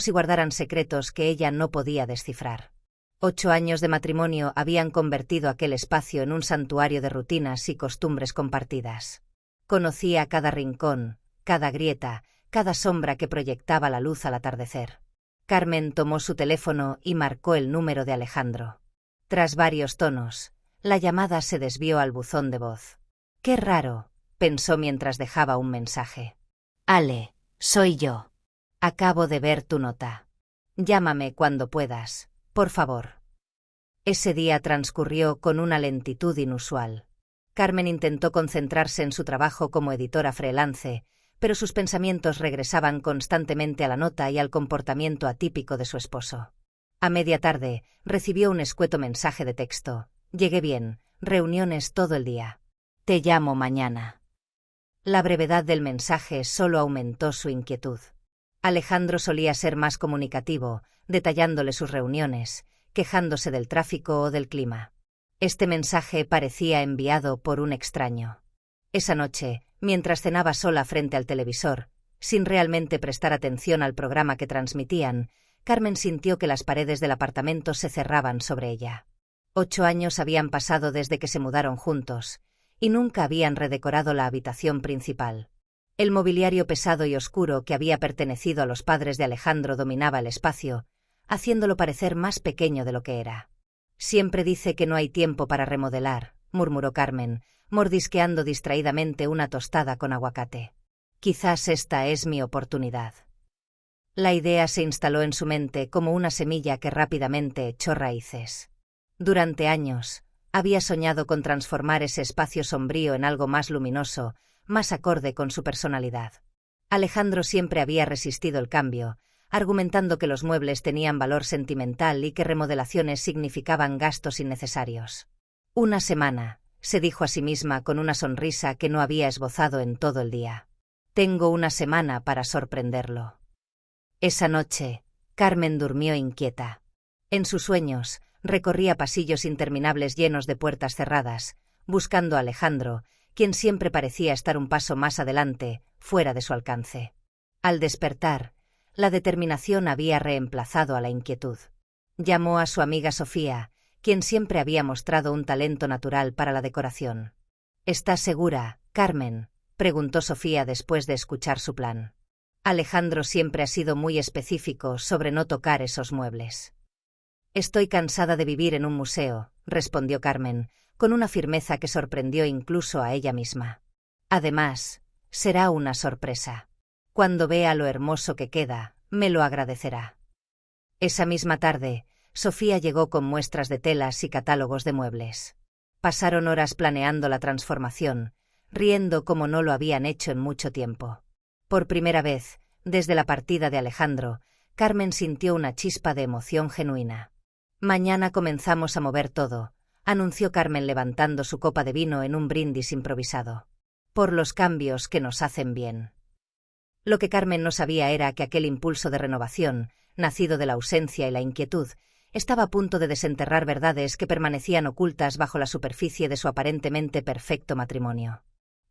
y guardaran secretos que ella no podía descifrar. 8 años de matrimonio habían convertido aquel espacio en un santuario de rutinas y costumbres compartidas. Conocía cada rincón, cada grieta, cada sombra que proyectaba la luz al atardecer. Carmen tomó su teléfono y marcó el número de Alejandro. Tras varios tonos, la llamada se desvió al buzón de voz. «Qué raro», pensó mientras dejaba un mensaje. «Ale, soy yo. Acabo de ver tu nota. Llámame cuando puedas, por favor». Ese día transcurrió con una lentitud inusual. Carmen intentó concentrarse en su trabajo como editora freelance, pero sus pensamientos regresaban constantemente a la nota y al comportamiento atípico de su esposo. A media tarde, recibió un escueto mensaje de texto. «Llegué bien, reuniones todo el día. Te llamo mañana». La brevedad del mensaje solo aumentó su inquietud. Alejandro solía ser más comunicativo, detallándole sus reuniones, quejándose del tráfico o del clima. Este mensaje parecía enviado por un extraño. Esa noche, mientras cenaba sola frente al televisor, sin realmente prestar atención al programa que transmitían, Carmen sintió que las paredes del apartamento se cerraban sobre ella. 8 años habían pasado desde que se mudaron juntos, y nunca habían redecorado la habitación principal. El mobiliario pesado y oscuro que había pertenecido a los padres de Alejandro dominaba el espacio, haciéndolo parecer más pequeño de lo que era. «Siempre dice que no hay tiempo para remodelar», murmuró Carmen, mordisqueando distraídamente una tostada con aguacate. «Quizás esta es mi oportunidad». La idea se instaló en su mente como una semilla que rápidamente echó raíces. Durante años, había soñado con transformar ese espacio sombrío en algo más luminoso, más acorde con su personalidad. Alejandro siempre había resistido el cambio, argumentando que los muebles tenían valor sentimental y que remodelaciones significaban gastos innecesarios. «Una semana», se dijo a sí misma con una sonrisa que no había esbozado en todo el día. «Tengo una semana para sorprenderlo». Esa noche, Carmen durmió inquieta. En sus sueños, recorría pasillos interminables llenos de puertas cerradas, buscando a Alejandro, quien siempre parecía estar un paso más adelante, fuera de su alcance. Al despertar, la determinación había reemplazado a la inquietud. Llamó a su amiga Sofía, quien siempre había mostrado un talento natural para la decoración. «¿Estás segura, Carmen?», preguntó Sofía después de escuchar su plan. Alejandro siempre ha sido muy específico sobre no tocar esos muebles. «Estoy cansada de vivir en un museo», respondió Carmen, con una firmeza que sorprendió incluso a ella misma. «Además, será una sorpresa. Cuando vea lo hermoso que queda, me lo agradecerá». Esa misma tarde, Sofía llegó con muestras de telas y catálogos de muebles. Pasaron horas planeando la transformación, riendo como no lo habían hecho en mucho tiempo. Por primera vez, desde la partida de Alejandro, Carmen sintió una chispa de emoción genuina. «Mañana comenzamos a mover todo», anunció Carmen levantando su copa de vino en un brindis improvisado. «Por los cambios que nos hacen bien». Lo que Carmen no sabía era que aquel impulso de renovación, nacido de la ausencia y la inquietud, estaba a punto de desenterrar verdades que permanecían ocultas bajo la superficie de su aparentemente perfecto matrimonio.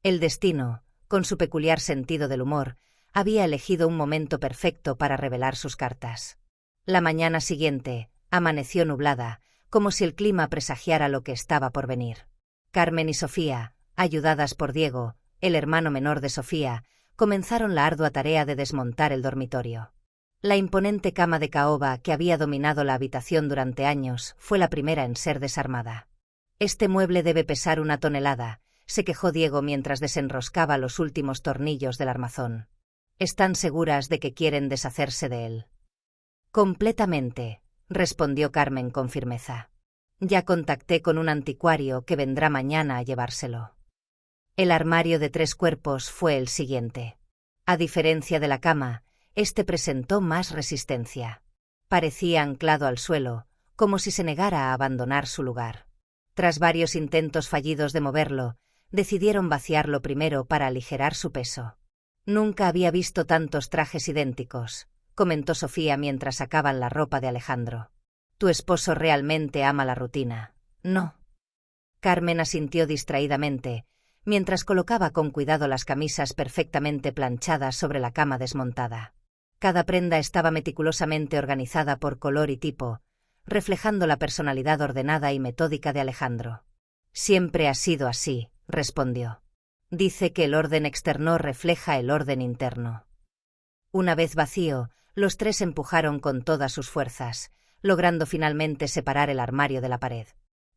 El destino, con su peculiar sentido del humor, había elegido un momento perfecto para revelar sus cartas. La mañana siguiente, amaneció nublada, como si el clima presagiara lo que estaba por venir. Carmen y Sofía, ayudadas por Diego, el hermano menor de Sofía, comenzaron la ardua tarea de desmontar el dormitorio. La imponente cama de caoba que había dominado la habitación durante años fue la primera en ser desarmada. «Este mueble debe pesar 1 tonelada», se quejó Diego mientras desenroscaba los últimos tornillos del armazón. «¿Están seguras de que quieren deshacerse de él?» «Completamente», respondió Carmen con firmeza. «Ya contacté con un anticuario que vendrá mañana a llevárselo». El armario de 3 cuerpos fue el siguiente. A diferencia de la cama, este presentó más resistencia. Parecía anclado al suelo, como si se negara a abandonar su lugar. Tras varios intentos fallidos de moverlo, decidieron vaciarlo primero para aligerar su peso. «Nunca había visto tantos trajes idénticos», comentó Sofía mientras sacaban la ropa de Alejandro. «Tu esposo realmente ama la rutina, ¿no?». Carmen asintió distraídamente, mientras colocaba con cuidado las camisas perfectamente planchadas sobre la cama desmontada. Cada prenda estaba meticulosamente organizada por color y tipo, reflejando la personalidad ordenada y metódica de Alejandro. Siempre ha sido así, respondió. Dice que el orden externo refleja el orden interno. Una vez vacío, los tres empujaron con todas sus fuerzas, logrando finalmente separar el armario de la pared.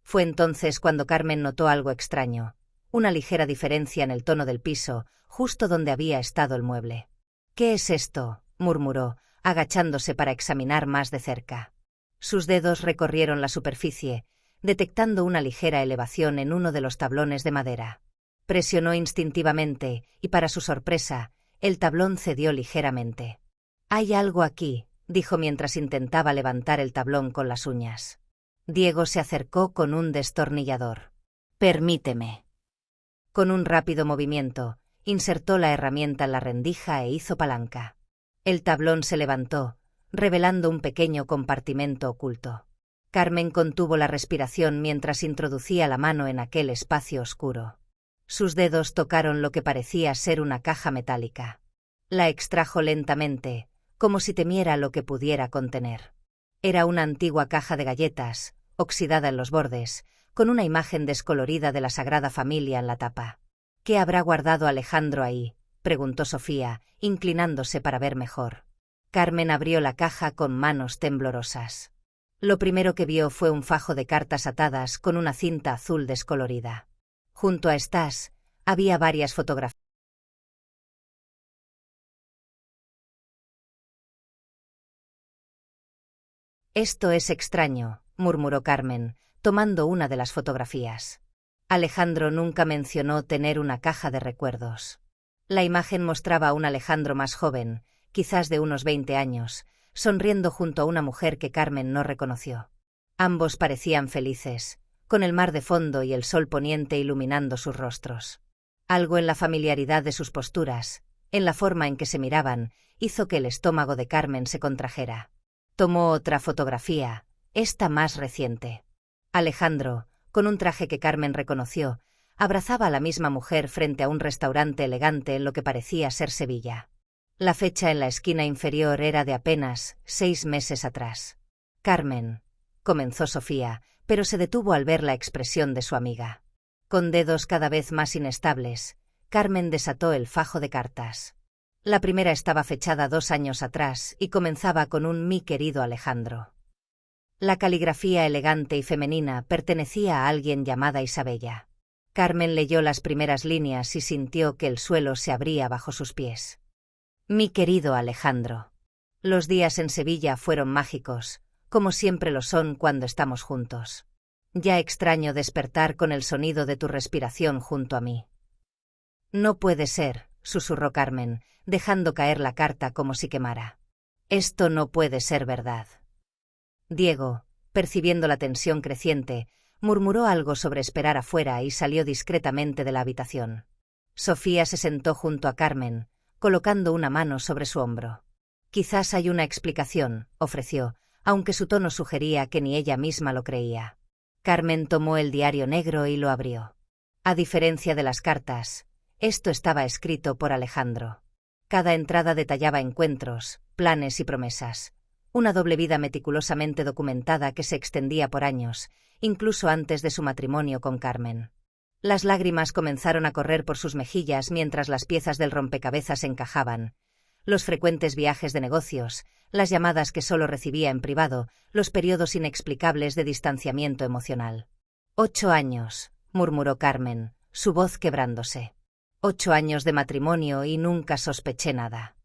Fue entonces cuando Carmen notó algo extraño, una ligera diferencia en el tono del piso, justo donde había estado el mueble. «¿Qué es esto?», murmuró, agachándose para examinar más de cerca. Sus dedos recorrieron la superficie, detectando una ligera elevación en uno de los tablones de madera. Presionó instintivamente, y para su sorpresa, el tablón cedió ligeramente. «Hay algo aquí», dijo mientras intentaba levantar el tablón con las uñas. Diego se acercó con un destornillador. «Permíteme». Con un rápido movimiento, insertó la herramienta en la rendija e hizo palanca. El tablón se levantó, revelando un pequeño compartimento oculto. Carmen contuvo la respiración mientras introducía la mano en aquel espacio oscuro. Sus dedos tocaron lo que parecía ser una caja metálica. La extrajo lentamente, como si temiera lo que pudiera contener. Era una antigua caja de galletas, oxidada en los bordes, con una imagen descolorida de la Sagrada Familia en la tapa. «¿Qué habrá guardado Alejandro ahí?», preguntó Sofía, inclinándose para ver mejor. Carmen abrió la caja con manos temblorosas. Lo primero que vio fue un fajo de cartas atadas con una cinta azul descolorida. Junto a estas, había varias fotografías. «Esto es extraño», murmuró Carmen, tomando una de las fotografías. Alejandro nunca mencionó tener una caja de recuerdos. La imagen mostraba a un Alejandro más joven, quizás de unos 20 años, sonriendo junto a una mujer que Carmen no reconoció. Ambos parecían felices, con el mar de fondo y el sol poniente iluminando sus rostros. Algo en la familiaridad de sus posturas, en la forma en que se miraban, hizo que el estómago de Carmen se contrajera. Tomó otra fotografía, esta más reciente. Alejandro, con un traje que Carmen reconoció, abrazaba a la misma mujer frente a un restaurante elegante en lo que parecía ser Sevilla. La fecha en la esquina inferior era de apenas 6 meses atrás. «Carmen», comenzó Sofía, pero se detuvo al ver la expresión de su amiga. Con dedos cada vez más inestables, Carmen desató el fajo de cartas. La primera estaba fechada 2 años atrás y comenzaba con un «Mi querido Alejandro». La caligrafía elegante y femenina pertenecía a alguien llamada Isabella. Carmen leyó las primeras líneas y sintió que el suelo se abría bajo sus pies. «Mi querido Alejandro. Los días en Sevilla fueron mágicos, como siempre lo son cuando estamos juntos. Ya extraño despertar con el sonido de tu respiración junto a mí». «No puede ser», susurró Carmen, dejando caer la carta como si quemara. «Esto no puede ser verdad». Diego, percibiendo la tensión creciente, murmuró algo sobre esperar afuera y salió discretamente de la habitación. Sofía se sentó junto a Carmen, colocando una mano sobre su hombro. «Quizás hay una explicación», ofreció, aunque su tono sugería que ni ella misma lo creía. Carmen tomó el diario negro y lo abrió. A diferencia de las cartas, esto estaba escrito por Alejandro. Cada entrada detallaba encuentros, planes y promesas. Una doble vida meticulosamente documentada que se extendía por años, incluso antes de su matrimonio con Carmen. Las lágrimas comenzaron a correr por sus mejillas mientras las piezas del rompecabezas encajaban. Los frecuentes viajes de negocios, las llamadas que solo recibía en privado, los periodos inexplicables de distanciamiento emocional. 8 años, murmuró Carmen, su voz quebrándose. 8 años de matrimonio y nunca sospeché nada.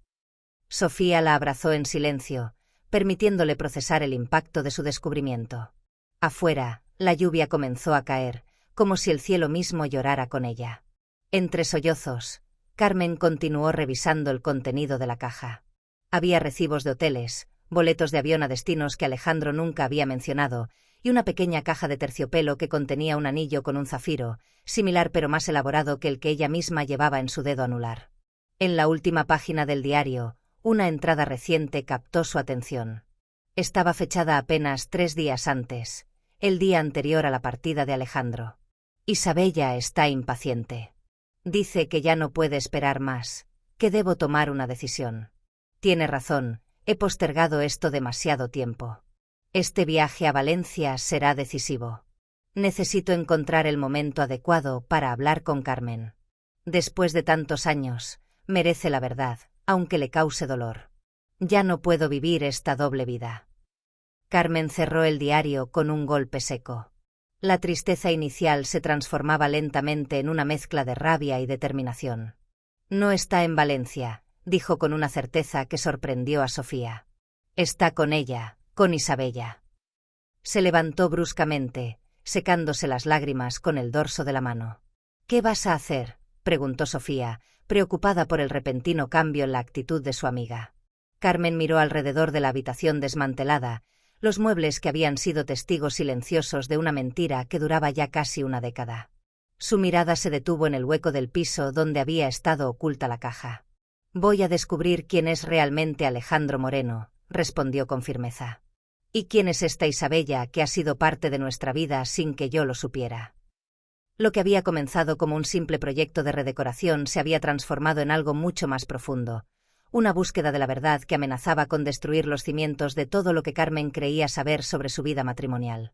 Sofía la abrazó en silencio, permitiéndole procesar el impacto de su descubrimiento. Afuera, la lluvia comenzó a caer, como si el cielo mismo llorara con ella. Entre sollozos, Carmen continuó revisando el contenido de la caja. Había recibos de hoteles, boletos de avión a destinos que Alejandro nunca había mencionado, y una pequeña caja de terciopelo que contenía un anillo con un zafiro, similar pero más elaborado que el que ella misma llevaba en su dedo anular. En la última página del diario, una entrada reciente captó su atención. Estaba fechada apenas 3 días antes, el día anterior a la partida de Alejandro. Isabella está impaciente. Dice que ya no puede esperar más, que debo tomar una decisión. Tiene razón, he postergado esto demasiado tiempo. Este viaje a Valencia será decisivo. Necesito encontrar el momento adecuado para hablar con Carmen. Después de tantos años, merece la verdad, aunque le cause dolor. Ya no puedo vivir esta doble vida. Carmen cerró el diario con un golpe seco. La tristeza inicial se transformaba lentamente en una mezcla de rabia y determinación. No está en Valencia, dijo con una certeza que sorprendió a Sofía. Está con ella, con Isabella. Se levantó bruscamente, secándose las lágrimas con el dorso de la mano. ¿Qué vas a hacer?, preguntó Sofía, preocupada por el repentino cambio en la actitud de su amiga. Carmen miró alrededor de la habitación desmantelada, los muebles que habían sido testigos silenciosos de una mentira que duraba ya casi una década. Su mirada se detuvo en el hueco del piso donde había estado oculta la caja. Voy a descubrir quién es realmente Alejandro Moreno, respondió con firmeza. ¿Y quién es esta Isabella que ha sido parte de nuestra vida sin que yo lo supiera? Lo que había comenzado como un simple proyecto de redecoración se había transformado en algo mucho más profundo, una búsqueda de la verdad que amenazaba con destruir los cimientos de todo lo que Carmen creía saber sobre su vida matrimonial.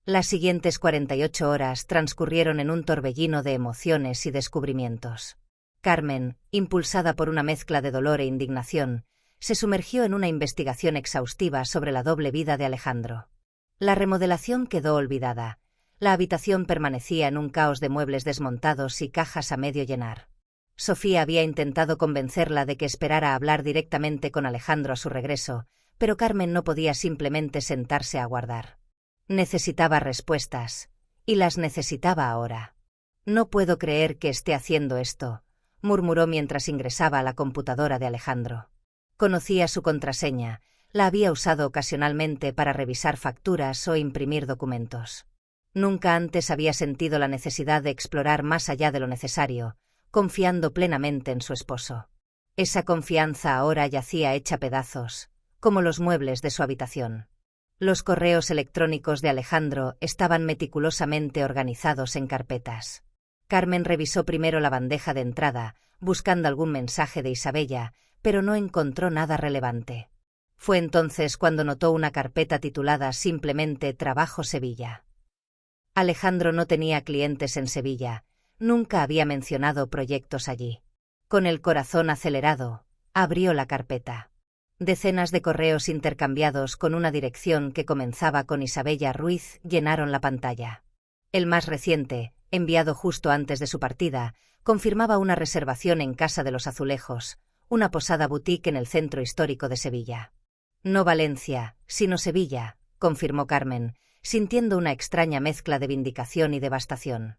Las siguientes 48 horas transcurrieron en un torbellino de emociones y descubrimientos. Carmen, impulsada por una mezcla de dolor e indignación, se sumergió en una investigación exhaustiva sobre la doble vida de Alejandro. La remodelación quedó olvidada. La habitación permanecía en un caos de muebles desmontados y cajas a medio llenar. Sofía había intentado convencerla de que esperara a hablar directamente con Alejandro a su regreso, pero Carmen no podía simplemente sentarse a aguardar. Necesitaba respuestas, y las necesitaba ahora. No puedo creer que esté haciendo esto, murmuró mientras ingresaba a la computadora de Alejandro. Conocía su contraseña, la había usado ocasionalmente para revisar facturas o imprimir documentos. Nunca antes había sentido la necesidad de explorar más allá de lo necesario, confiando plenamente en su esposo. Esa confianza ahora yacía hecha pedazos, como los muebles de su habitación. Los correos electrónicos de Alejandro estaban meticulosamente organizados en carpetas. Carmen revisó primero la bandeja de entrada, buscando algún mensaje de Isabella, pero no encontró nada relevante. Fue entonces cuando notó una carpeta titulada simplemente Trabajo Sevilla. Alejandro no tenía clientes en Sevilla, nunca había mencionado proyectos allí. Con el corazón acelerado, abrió la carpeta. Decenas de correos intercambiados con una dirección que comenzaba con Isabella Ruiz llenaron la pantalla. El más reciente, enviado justo antes de su partida, confirmaba una reservación en Casa de los Azulejos, una posada boutique en el centro histórico de Sevilla. No Valencia, sino Sevilla, confirmó Carmen, sintiendo una extraña mezcla de vindicación y devastación.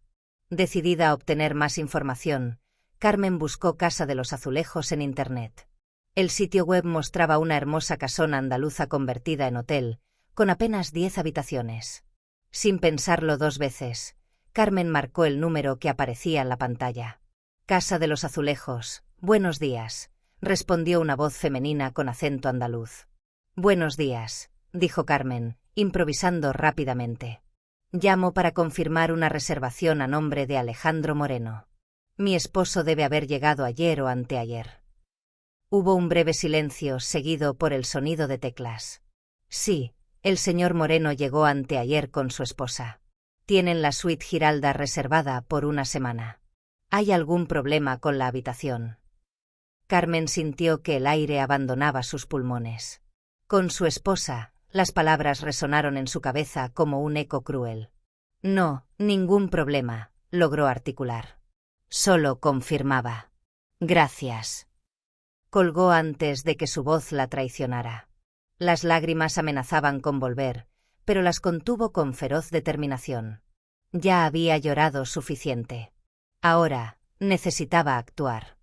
Decidida a obtener más información, Carmen buscó Casa de los Azulejos en Internet. El sitio web mostraba una hermosa casona andaluza convertida en hotel, con apenas 10 habitaciones. Sin pensarlo dos veces, Carmen marcó el número que aparecía en la pantalla. Casa de los Azulejos, buenos días, respondió una voz femenina con acento andaluz. Buenos días, dijo Carmen, improvisando rápidamente. Llamo para confirmar una reservación a nombre de Alejandro Moreno. Mi esposo debe haber llegado ayer o anteayer. Hubo un breve silencio seguido por el sonido de teclas. Sí, el señor Moreno llegó anteayer con su esposa. Tienen la suite Giralda reservada por una semana. ¿Hay algún problema con la habitación? Carmen sintió que el aire abandonaba sus pulmones. Con su esposa, las palabras resonaron en su cabeza como un eco cruel. No, ningún problema, logró articular. Solo confirmaba. Gracias. Colgó antes de que su voz la traicionara. Las lágrimas amenazaban con volver, pero las contuvo con feroz determinación. Ya había llorado suficiente. Ahora, necesitaba actuar.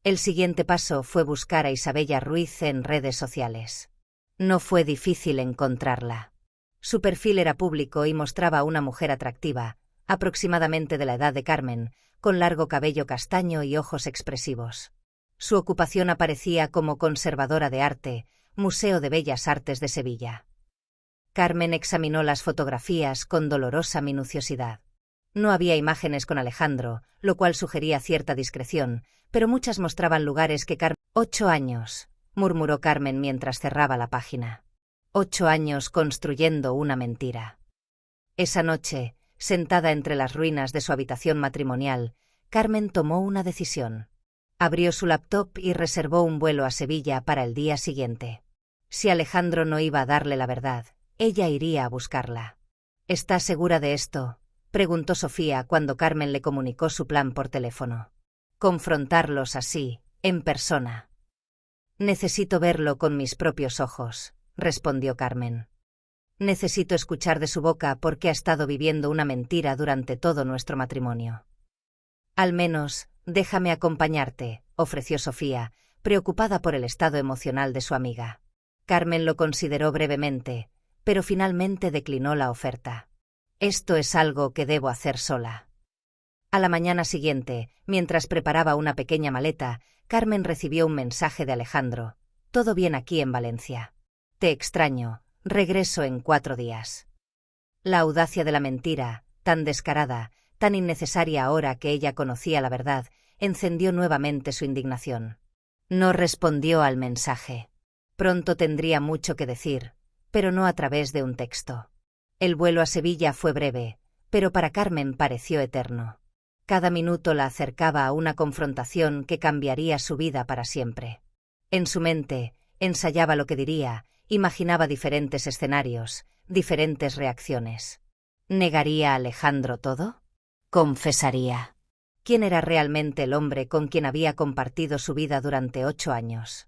El siguiente paso fue buscar a Isabella Ruiz en redes sociales. No fue difícil encontrarla. Su perfil era público y mostraba a una mujer atractiva, aproximadamente de la edad de Carmen, con largo cabello castaño y ojos expresivos. Su ocupación aparecía como conservadora de arte, Museo de Bellas Artes de Sevilla. Carmen examinó las fotografías con dolorosa minuciosidad. No había imágenes con Alejandro, lo cual sugería cierta discreción, pero muchas mostraban lugares que Carmen... 8 años, murmuró Carmen mientras cerraba la página. 8 años construyendo una mentira. Esa noche, sentada entre las ruinas de su habitación matrimonial, Carmen tomó una decisión. Abrió su laptop y reservó un vuelo a Sevilla para el día siguiente. Si Alejandro no iba a darle la verdad, ella iría a buscarla. ¿Estás segura de esto?, preguntó Sofía cuando Carmen le comunicó su plan por teléfono. Confrontarlos así, en persona. Necesito verlo con mis propios ojos, respondió Carmen. Necesito escuchar de su boca por qué ha estado viviendo una mentira durante todo nuestro matrimonio. Al menos, déjame acompañarte, ofreció Sofía, preocupada por el estado emocional de su amiga. Carmen lo consideró brevemente, pero finalmente declinó la oferta. Esto es algo que debo hacer sola. A la mañana siguiente, mientras preparaba una pequeña maleta, Carmen recibió un mensaje de Alejandro. Todo bien aquí en Valencia. Te extraño, regreso en 4 días. La audacia de la mentira, tan descarada, tan innecesaria ahora que ella conocía la verdad, encendió nuevamente su indignación. No respondió al mensaje. Pronto tendría mucho que decir, pero no a través de un texto. El vuelo a Sevilla fue breve, pero para Carmen pareció eterno. Cada minuto la acercaba a una confrontación que cambiaría su vida para siempre. En su mente, ensayaba lo que diría, imaginaba diferentes escenarios, diferentes reacciones. ¿Negaría a Alejandro todo? ¿Confesaría? ¿Quién era realmente el hombre con quien había compartido su vida durante 8 años?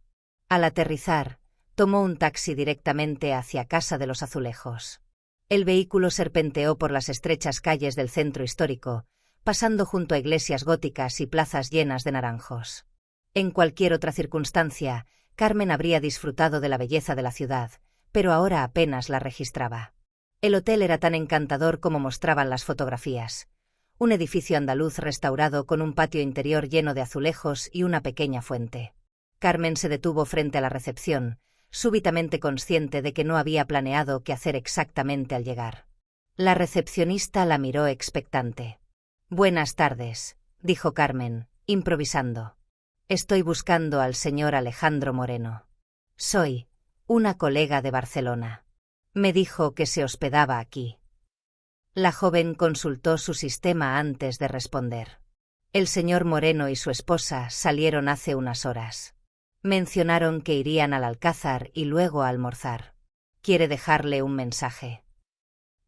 Al aterrizar, tomó un taxi directamente hacia Casa de los Azulejos. El vehículo serpenteó por las estrechas calles del centro histórico, pasando junto a iglesias góticas y plazas llenas de naranjos. En cualquier otra circunstancia, Carmen habría disfrutado de la belleza de la ciudad, pero ahora apenas la registraba. El hotel era tan encantador como mostraban las fotografías. Un edificio andaluz restaurado con un patio interior lleno de azulejos y una pequeña fuente. Carmen se detuvo frente a la recepción, súbitamente consciente de que no había planeado qué hacer exactamente al llegar. La recepcionista la miró expectante. «Buenas tardes», dijo Carmen, improvisando. «Estoy buscando al señor Alejandro Moreno. Soy una colega de Barcelona. Me dijo que se hospedaba aquí». La joven consultó su sistema antes de responder. El señor Moreno y su esposa salieron hace unas horas. Mencionaron que irían al Alcázar y luego a almorzar. ¿Quiere dejarle un mensaje?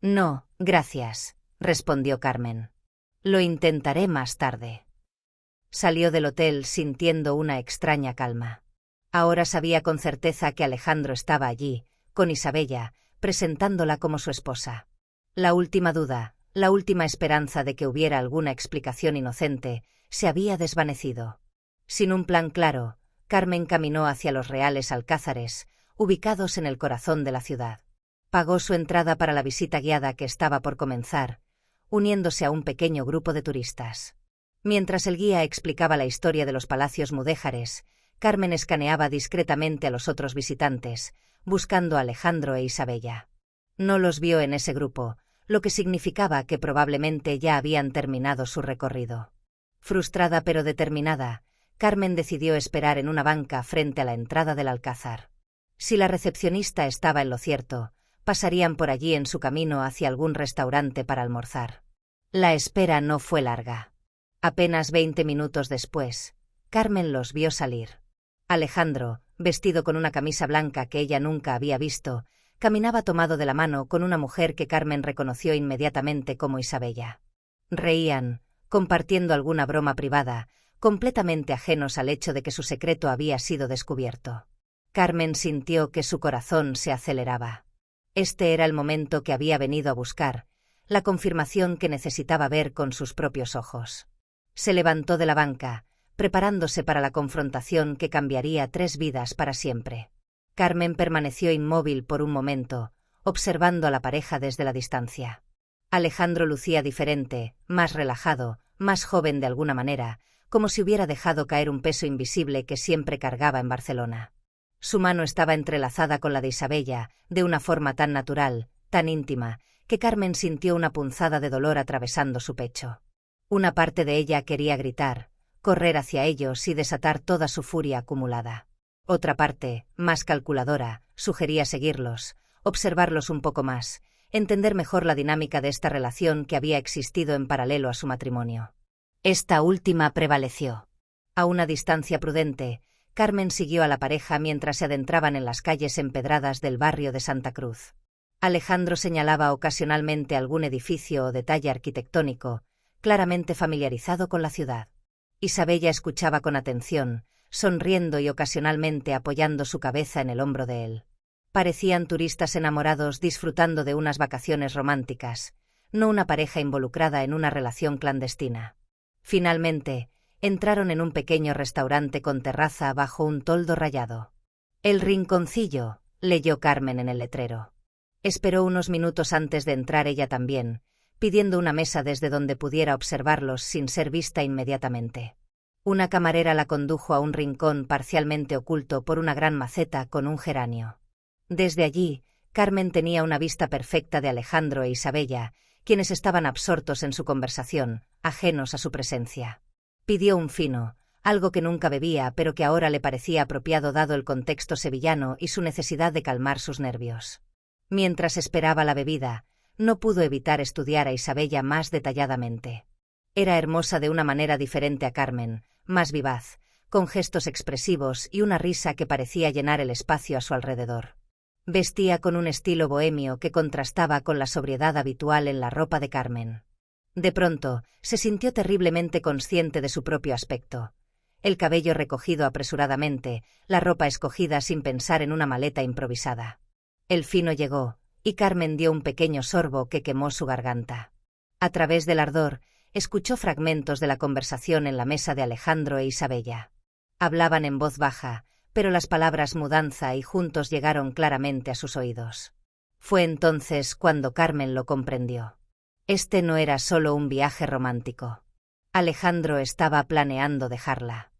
No, gracias, respondió Carmen. Lo intentaré más tarde. Salió del hotel sintiendo una extraña calma. Ahora sabía con certeza que Alejandro estaba allí, con Isabella, presentándola como su esposa. La última duda, la última esperanza de que hubiera alguna explicación inocente, se había desvanecido. Sin un plan claro, Carmen caminó hacia los Reales Alcázares, ubicados en el corazón de la ciudad. Pagó su entrada para la visita guiada que estaba por comenzar, uniéndose a un pequeño grupo de turistas. Mientras el guía explicaba la historia de los palacios mudéjares, Carmen escaneaba discretamente a los otros visitantes, buscando a Alejandro e Isabella. No los vio en ese grupo, lo que significaba que probablemente ya habían terminado su recorrido. Frustrada pero determinada, Carmen decidió esperar en una banca frente a la entrada del Alcázar. Si la recepcionista estaba en lo cierto, pasarían por allí en su camino hacia algún restaurante para almorzar. La espera no fue larga. Apenas 20 minutos después, Carmen los vio salir. Alejandro, vestido con una camisa blanca que ella nunca había visto, caminaba tomado de la mano con una mujer que Carmen reconoció inmediatamente como Isabella. Reían, compartiendo alguna broma privada, completamente ajenos al hecho de que su secreto había sido descubierto. Carmen sintió que su corazón se aceleraba. Este era el momento que había venido a buscar, la confirmación que necesitaba ver con sus propios ojos. Se levantó de la banca, preparándose para la confrontación que cambiaría 3 vidas para siempre. Carmen permaneció inmóvil por un momento, observando a la pareja desde la distancia. Alejandro lucía diferente, más relajado, más joven de alguna manera, como si hubiera dejado caer un peso invisible que siempre cargaba en Barcelona. Su mano estaba entrelazada con la de Isabella, de una forma tan natural, tan íntima, que Carmen sintió una punzada de dolor atravesando su pecho. Una parte de ella quería gritar, correr hacia ellos y desatar toda su furia acumulada. Otra parte, más calculadora, sugería seguirlos, observarlos un poco más, entender mejor la dinámica de esta relación que había existido en paralelo a su matrimonio. Esta última prevaleció. A una distancia prudente, Carmen siguió a la pareja mientras se adentraban en las calles empedradas del barrio de Santa Cruz. Alejandro señalaba ocasionalmente algún edificio o detalle arquitectónico, claramente familiarizado con la ciudad. Isabella escuchaba con atención, sonriendo y ocasionalmente apoyando su cabeza en el hombro de él. Parecían turistas enamorados disfrutando de unas vacaciones románticas, no una pareja involucrada en una relación clandestina. Finalmente, entraron en un pequeño restaurante con terraza bajo un toldo rayado. «El Rinconcillo», leyó Carmen en el letrero. Esperó unos minutos antes de entrar ella también, pidiendo una mesa desde donde pudiera observarlos sin ser vista inmediatamente. Una camarera la condujo a un rincón parcialmente oculto por una gran maceta con un geranio. Desde allí, Carmen tenía una vista perfecta de Alejandro e Isabella, quienes estaban absortos en su conversación, ajenos a su presencia. Pidió un fino, algo que nunca bebía pero que ahora le parecía apropiado dado el contexto sevillano y su necesidad de calmar sus nervios. Mientras esperaba la bebida, no pudo evitar estudiar a Isabella más detalladamente. Era hermosa de una manera diferente a Carmen, más vivaz, con gestos expresivos y una risa que parecía llenar el espacio a su alrededor. Vestía con un estilo bohemio que contrastaba con la sobriedad habitual en la ropa de Carmen. De pronto, se sintió terriblemente consciente de su propio aspecto. El cabello recogido apresuradamente, la ropa escogida sin pensar en una maleta improvisada. El fino llegó, y Carmen dio un pequeño sorbo que quemó su garganta. A través del ardor, escuchó fragmentos de la conversación en la mesa de Alejandro e Isabella. Hablaban en voz baja, pero las palabras mudanza y juntos llegaron claramente a sus oídos. Fue entonces cuando Carmen lo comprendió. Este no era solo un viaje romántico. Alejandro estaba planeando dejarla.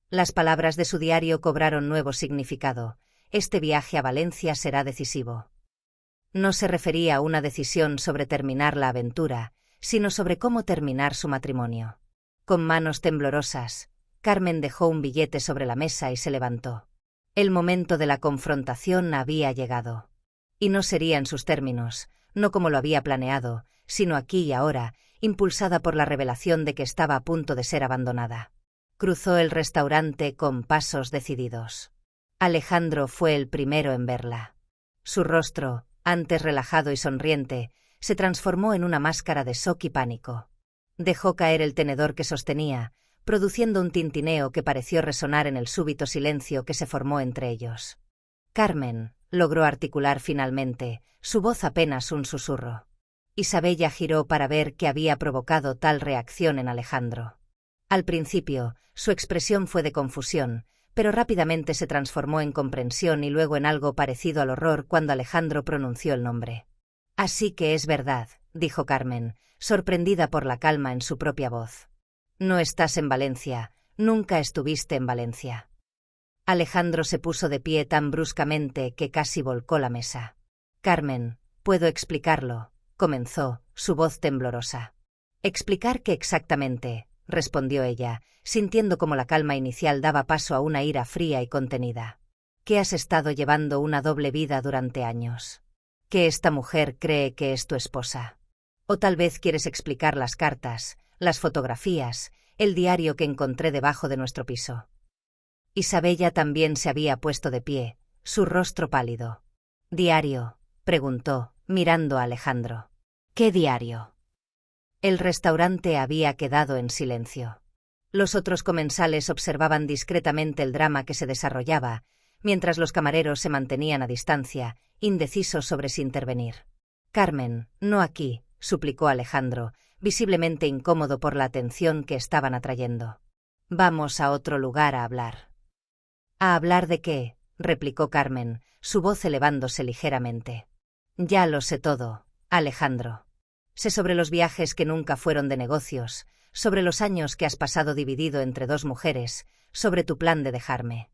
Las palabras de su diario cobraron nuevo significado. Este viaje a Valencia será decisivo. No se refería a una decisión sobre terminar la aventura, sino sobre cómo terminar su matrimonio. Con manos temblorosas, Carmen dejó un billete sobre la mesa y se levantó. El momento de la confrontación había llegado. Y no sería en sus términos, no como lo había planeado, sino aquí y ahora, impulsada por la revelación de que estaba a punto de ser abandonada. Cruzó el restaurante con pasos decididos. Alejandro fue el primero en verla. Su rostro, antes relajado y sonriente, se transformó en una máscara de shock y pánico. Dejó caer el tenedor que sostenía, produciendo un tintineo que pareció resonar en el súbito silencio que se formó entre ellos. «Carmen», logró articular finalmente, su voz apenas un susurro. Isabella giró para ver qué había provocado tal reacción en Alejandro. Al principio, su expresión fue de confusión, pero rápidamente se transformó en comprensión y luego en algo parecido al horror cuando Alejandro pronunció el nombre. «Así que es verdad», dijo Carmen, sorprendida por la calma en su propia voz. «No estás en Valencia, nunca estuviste en Valencia». Alejandro se puso de pie tan bruscamente que casi volcó la mesa. «Carmen, puedo explicarlo», comenzó, su voz temblorosa. «¿Explicar qué exactamente?», respondió ella, sintiendo como la calma inicial daba paso a una ira fría y contenida. «Que has estado llevando una doble vida durante años. Que esta mujer cree que es tu esposa. O tal vez quieres explicar las cartas, las fotografías, el diario que encontré debajo de nuestro piso». Isabella también se había puesto de pie, su rostro pálido. «¿Diario?», preguntó, mirando a Alejandro. «¿Qué diario?». El restaurante había quedado en silencio. Los otros comensales observaban discretamente el drama que se desarrollaba, mientras los camareros se mantenían a distancia, indecisos sobre si intervenir. «Carmen, no aquí», suplicó Alejandro, visiblemente incómodo por la atención que estaban atrayendo. «Vamos a otro lugar a hablar». «¿A hablar de qué?», replicó Carmen, su voz elevándose ligeramente. «Ya lo sé todo, Alejandro. Sé sobre los viajes que nunca fueron de negocios, sobre los años que has pasado dividido entre dos mujeres, sobre tu plan de dejarme».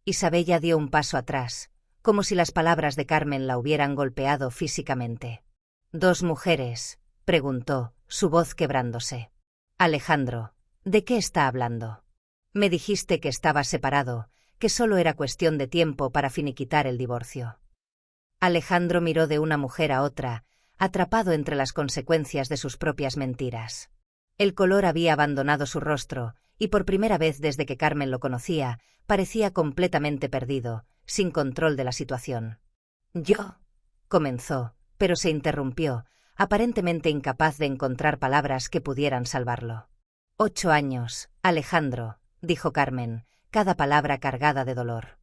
Isabella dio un paso atrás, como si las palabras de Carmen la hubieran golpeado físicamente. «¿Dos mujeres?», preguntó, su voz quebrándose. «Alejandro, ¿de qué está hablando? Me dijiste que estabas separado, que solo era cuestión de tiempo para finiquitar el divorcio. Alejandro miró de una mujer a otra, atrapado entre las consecuencias de sus propias mentiras. El color había abandonado su rostro, y por primera vez desde que Carmen lo conocía, parecía completamente perdido, sin control de la situación. «Yo», comenzó, pero se interrumpió, aparentemente incapaz de encontrar palabras que pudieran salvarlo. 8 años, Alejandro, dijo Carmen, cada palabra cargada de dolor.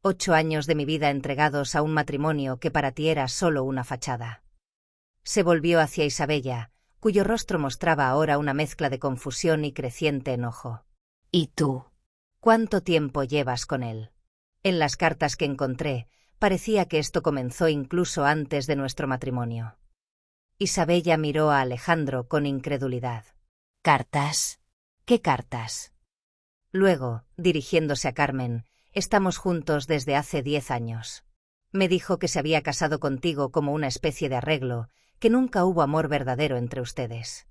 8 años de mi vida entregados a un matrimonio que para ti era solo una fachada. Se volvió hacia Isabella, cuyo rostro mostraba ahora una mezcla de confusión y creciente enojo. ¿Y tú? ¿Cuánto tiempo llevas con él? En las cartas que encontré, parecía que esto comenzó incluso antes de nuestro matrimonio. Isabella miró a Alejandro con incredulidad. ¿Cartas? ¿Qué cartas? Luego, dirigiéndose a Carmen, estamos juntos desde hace 10 años. Me dijo que se había casado contigo como una especie de arreglo, que nunca hubo amor verdadero entre ustedes.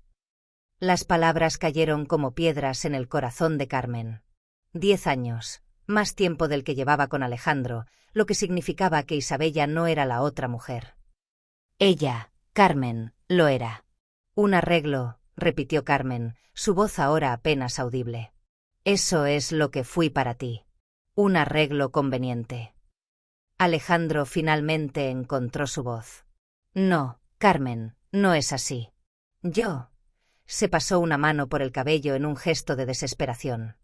Las palabras cayeron como piedras en el corazón de Carmen. 10 años, más tiempo del que llevaba con Alejandro, lo que significaba que Isabella no era la otra mujer. Ella, Carmen, lo era. Un arreglo, repitió Carmen, su voz ahora apenas audible. Eso es lo que fui para ti. Un arreglo conveniente. Alejandro finalmente encontró su voz. No, Carmen, no es así. Yo. Se pasó una mano por el cabello en un gesto de desesperación.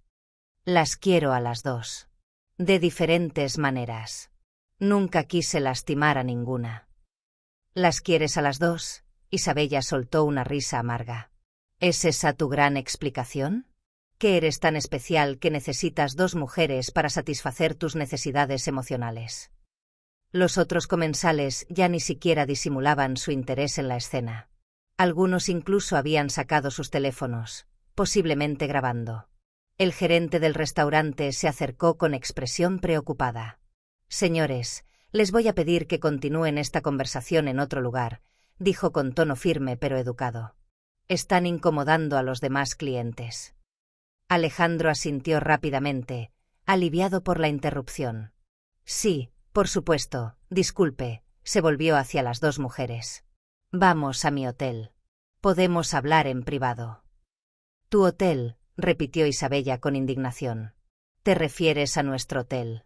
Las quiero a las dos. De diferentes maneras. Nunca quise lastimar a ninguna. ¿Las quieres a las dos? Isabella soltó una risa amarga. ¿Es esa tu gran explicación? ¿Que eres tan especial que necesitas 2 mujeres para satisfacer tus necesidades emocionales? Los otros comensales ya ni siquiera disimulaban su interés en la escena. Algunos incluso habían sacado sus teléfonos, posiblemente grabando. El gerente del restaurante se acercó con expresión preocupada. «Señores, les voy a pedir que continúen esta conversación en otro lugar», dijo con tono firme pero educado. «Están incomodando a los demás clientes». Alejandro asintió rápidamente, aliviado por la interrupción. «Sí, por supuesto, disculpe», se volvió hacia las 2 mujeres. «Vamos a mi hotel. Podemos hablar en privado». «¿Tu hotel?», repitió Isabella con indignación. «¿Te refieres a nuestro hotel?».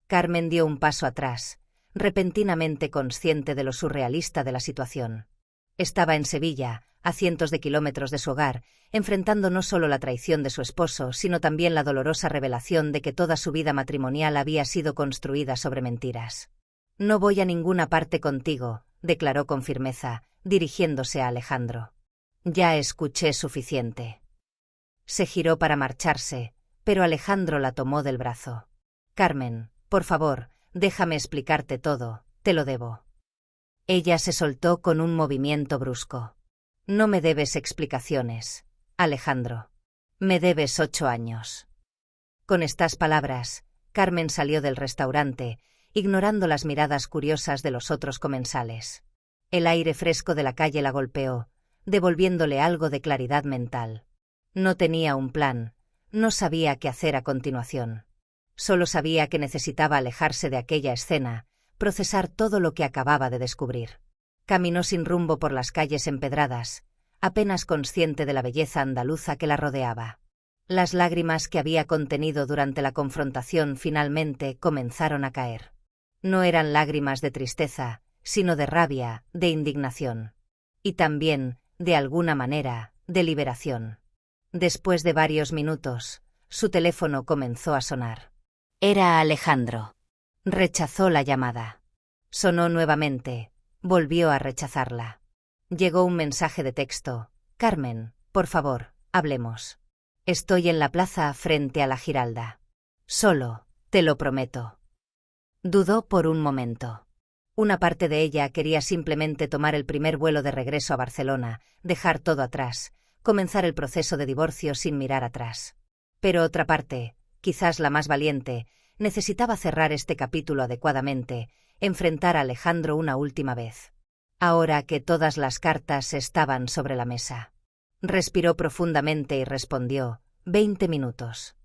Carmen dio un paso atrás, repentinamente consciente de lo surrealista de la situación. Estaba en Sevilla, a cientos de kilómetros de su hogar, enfrentando no solo la traición de su esposo, sino también la dolorosa revelación de que toda su vida matrimonial había sido construida sobre mentiras. «No voy a ninguna parte contigo», declaró con firmeza, dirigiéndose a Alejandro. «Ya escuché suficiente». Se giró para marcharse, pero Alejandro la tomó del brazo. «Carmen, por favor, déjame explicarte todo, te lo debo». Ella se soltó con un movimiento brusco. «No me debes explicaciones, Alejandro. Me debes 8 años». Con estas palabras, Carmen salió del restaurante, ignorando las miradas curiosas de los otros comensales. El aire fresco de la calle la golpeó, devolviéndole algo de claridad mental. No tenía un plan, no sabía qué hacer a continuación. Solo sabía que necesitaba alejarse de aquella escena, procesar todo lo que acababa de descubrir. Caminó sin rumbo por las calles empedradas, apenas consciente de la belleza andaluza que la rodeaba. Las lágrimas que había contenido durante la confrontación finalmente comenzaron a caer. No eran lágrimas de tristeza, sino de rabia, de indignación. Y también, de alguna manera, de liberación. Después de varios minutos, su teléfono comenzó a sonar. Era Alejandro. Rechazó la llamada. Sonó nuevamente. Volvió a rechazarla. Llegó un mensaje de texto. «Carmen, por favor, hablemos. Estoy en la plaza frente a la Giralda. Solo, te lo prometo». Dudó por un momento. Una parte de ella quería simplemente tomar el primer vuelo de regreso a Barcelona, dejar todo atrás, comenzar el proceso de divorcio sin mirar atrás. Pero otra parte, quizás la más valiente, necesitaba cerrar este capítulo adecuadamente, enfrentar a Alejandro una última vez. Ahora que todas las cartas estaban sobre la mesa. Respiró profundamente y respondió: 20 minutos.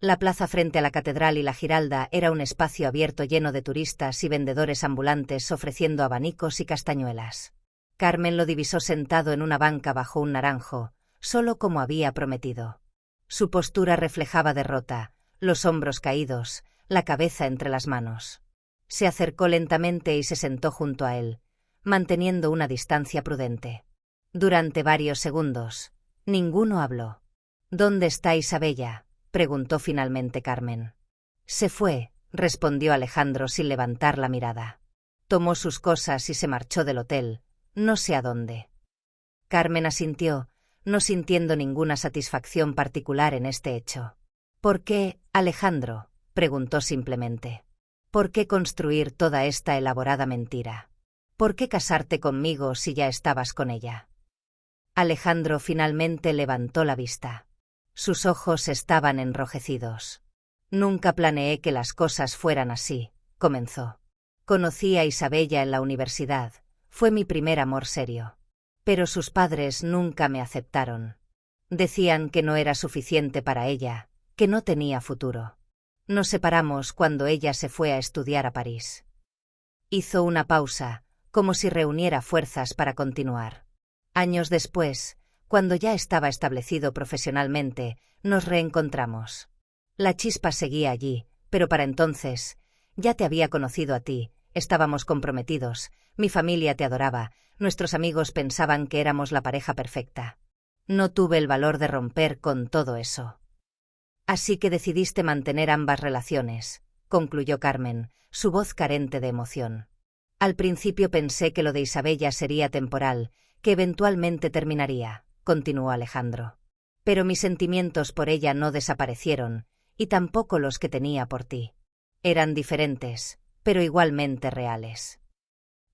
La plaza frente a la catedral y la Giralda era un espacio abierto lleno de turistas y vendedores ambulantes ofreciendo abanicos y castañuelas. Carmen lo divisó sentado en una banca bajo un naranjo, solo como había prometido. Su postura reflejaba derrota, los hombros caídos, la cabeza entre las manos. Se acercó lentamente y se sentó junto a él, manteniendo una distancia prudente. Durante varios segundos, ninguno habló. «¿Dónde está Isabella?», preguntó finalmente Carmen. «Se fue», respondió Alejandro sin levantar la mirada. «Tomó sus cosas y se marchó del hotel, no sé a dónde». Carmen asintió, no sintiendo ninguna satisfacción particular en este hecho. «¿Por qué, Alejandro?», preguntó simplemente. «¿Por qué construir toda esta elaborada mentira? ¿Por qué casarte conmigo si ya estabas con ella?». Alejandro finalmente levantó la vista. Sus ojos estaban enrojecidos. «Nunca planeé que las cosas fueran así», comenzó. «Conocí a Isabella en la universidad, fue mi primer amor serio. Pero sus padres nunca me aceptaron. Decían que no era suficiente para ella, que no tenía futuro. Nos separamos cuando ella se fue a estudiar a París». Hizo una pausa, como si reuniera fuerzas para continuar. «Años después, cuando ya estaba establecido profesionalmente, nos reencontramos. La chispa seguía allí, pero para entonces, ya te había conocido a ti, estábamos comprometidos, mi familia te adoraba, nuestros amigos pensaban que éramos la pareja perfecta. No tuve el valor de romper con todo eso. Así que decidiste mantener ambas relaciones», concluyó Carmen, su voz carente de emoción. «Al principio pensé que lo de Isabella sería temporal, que eventualmente terminaría», continuó Alejandro. «Pero mis sentimientos por ella no desaparecieron, y tampoco los que tenía por ti. Eran diferentes, pero igualmente reales».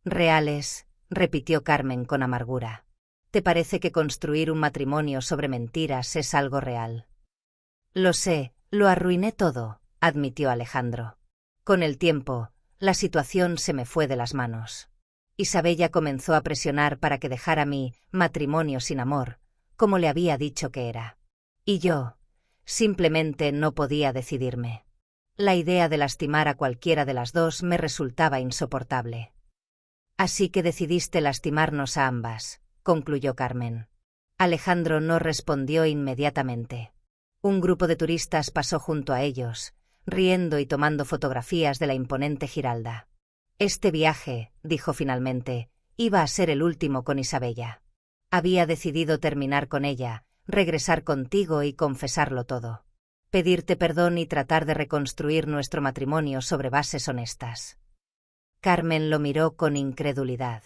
«¿Reales?», repitió Carmen con amargura. «¿Te parece que construir un matrimonio sobre mentiras es algo real?». «Lo sé, lo arruiné todo», admitió Alejandro. «Con el tiempo, la situación se me fue de las manos. Isabella comenzó a presionar para que dejara mi matrimonio sin amor, como le había dicho que era. Y yo, simplemente no podía decidirme. La idea de lastimar a cualquiera de las dos me resultaba insoportable. Así que decidiste lastimarnos a ambas», concluyó Carmen. Alejandro no respondió inmediatamente. Un grupo de turistas pasó junto a ellos, riendo y tomando fotografías de la imponente Giralda. «Este viaje», dijo finalmente, «iba a ser el último con Isabella. Había decidido terminar con ella, regresar contigo y confesarlo todo. Pedirte perdón y tratar de reconstruir nuestro matrimonio sobre bases honestas». Carmen lo miró con incredulidad.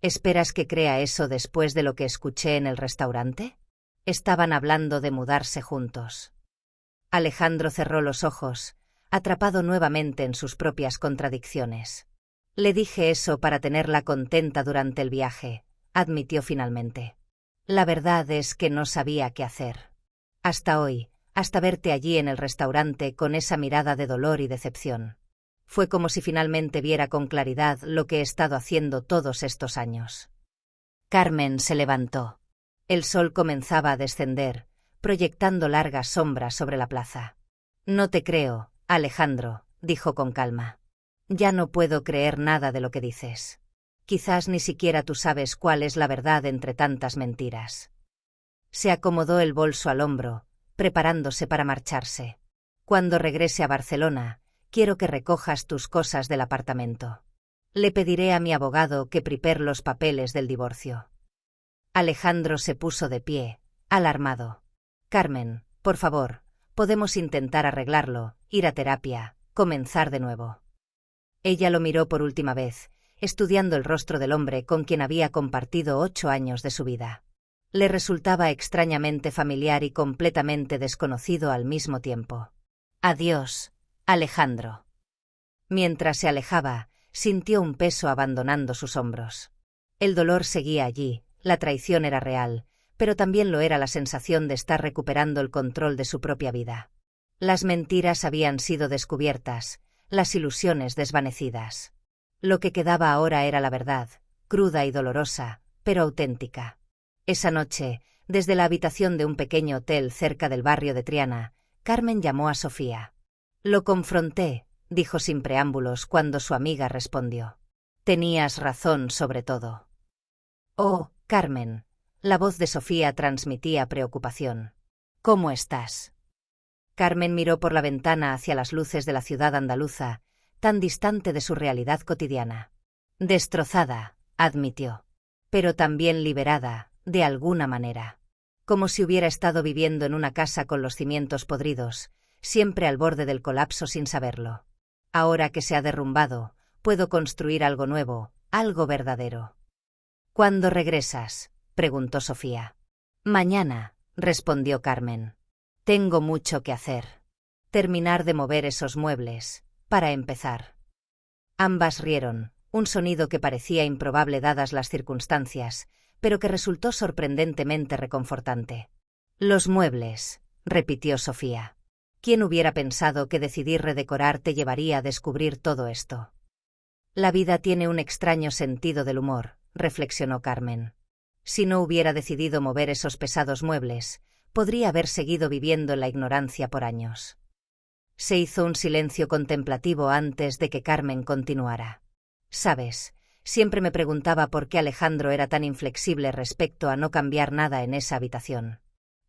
«¿Esperas que crea eso después de lo que escuché en el restaurante? Estaban hablando de mudarse juntos». Alejandro cerró los ojos, atrapado nuevamente en sus propias contradicciones. «Le dije eso para tenerla contenta durante el viaje», admitió finalmente. «La verdad es que no sabía qué hacer. Hasta hoy, hasta verte allí en el restaurante con esa mirada de dolor y decepción. Fue como si finalmente viera con claridad lo que he estado haciendo todos estos años». Carmen se levantó. El sol comenzaba a descender, proyectando largas sombras sobre la plaza. «No te creo, Alejandro», dijo con calma. «Ya no puedo creer nada de lo que dices. Quizás ni siquiera tú sabes cuál es la verdad entre tantas mentiras». Se acomodó el bolso al hombro, preparándose para marcharse. «Cuando regrese a Barcelona, quiero que recojas tus cosas del apartamento. Le pediré a mi abogado que prepare los papeles del divorcio». Alejandro se puso de pie, alarmado. «Carmen, por favor, podemos intentar arreglarlo, ir a terapia, comenzar de nuevo». Ella lo miró por última vez, estudiando el rostro del hombre con quien había compartido 8 años de su vida. Le resultaba extrañamente familiar y completamente desconocido al mismo tiempo. «Adiós, Alejandro». Mientras se alejaba, sintió un peso abandonando sus hombros. El dolor seguía allí, la traición era real, pero también lo era la sensación de estar recuperando el control de su propia vida. Las mentiras habían sido descubiertas, las ilusiones desvanecidas. Lo que quedaba ahora era la verdad, cruda y dolorosa, pero auténtica. Esa noche, desde la habitación de un pequeño hotel cerca del barrio de Triana, Carmen llamó a Sofía. Lo confronté, dijo sin preámbulos cuando su amiga respondió. Tenías razón sobre todo. Oh, Carmen. La voz de Sofía transmitía preocupación. ¿Cómo estás? Carmen miró por la ventana hacia las luces de la ciudad andaluza, tan distante de su realidad cotidiana. Destrozada, admitió. Pero también liberada, de alguna manera. Como si hubiera estado viviendo en una casa con los cimientos podridos, siempre al borde del colapso sin saberlo. Ahora que se ha derrumbado, puedo construir algo nuevo, algo verdadero. ¿Cuándo regresas?, preguntó Sofía. Mañana, respondió Carmen. Tengo mucho que hacer. Terminar de mover esos muebles, para empezar. Ambas rieron, un sonido que parecía improbable dadas las circunstancias, pero que resultó sorprendentemente reconfortante. Los muebles, repitió Sofía. ¿Quién hubiera pensado que decidir redecorar te llevaría a descubrir todo esto? La vida tiene un extraño sentido del humor, reflexionó Carmen. Si no hubiera decidido mover esos pesados muebles, podría haber seguido viviendo en la ignorancia por años. Se hizo un silencio contemplativo antes de que Carmen continuara. Sabes, siempre me preguntaba por qué Alejandro era tan inflexible respecto a no cambiar nada en esa habitación.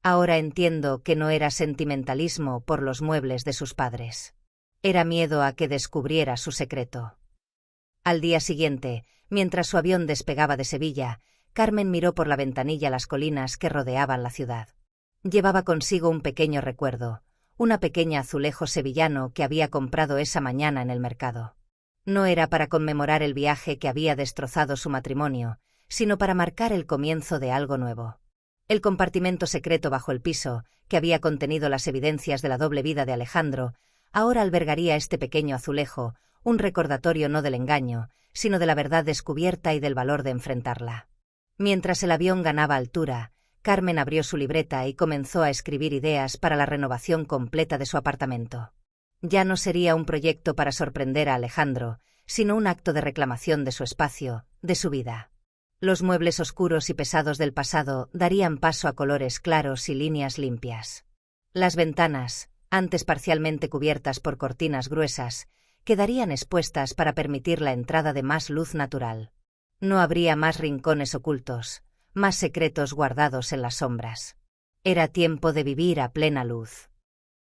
Ahora entiendo que no era sentimentalismo por los muebles de sus padres. Era miedo a que descubriera su secreto. Al día siguiente, mientras su avión despegaba de Sevilla, Carmen miró por la ventanilla las colinas que rodeaban la ciudad. Llevaba consigo un pequeño recuerdo, una pequeña azulejo sevillano que había comprado esa mañana en el mercado. No era para conmemorar el viaje que había destrozado su matrimonio, sino para marcar el comienzo de algo nuevo. El compartimento secreto bajo el piso, que había contenido las evidencias de la doble vida de Alejandro, ahora albergaría este pequeño azulejo, un recordatorio no del engaño, sino de la verdad descubierta y del valor de enfrentarla. Mientras el avión ganaba altura, Carmen abrió su libreta y comenzó a escribir ideas para la renovación completa de su apartamento. Ya no sería un proyecto para sorprender a Alejandro, sino un acto de reclamación de su espacio, de su vida. Los muebles oscuros y pesados del pasado darían paso a colores claros y líneas limpias. Las ventanas, antes parcialmente cubiertas por cortinas gruesas, quedarían expuestas para permitir la entrada de más luz natural. No habría más rincones ocultos, más secretos guardados en las sombras. Era tiempo de vivir a plena luz.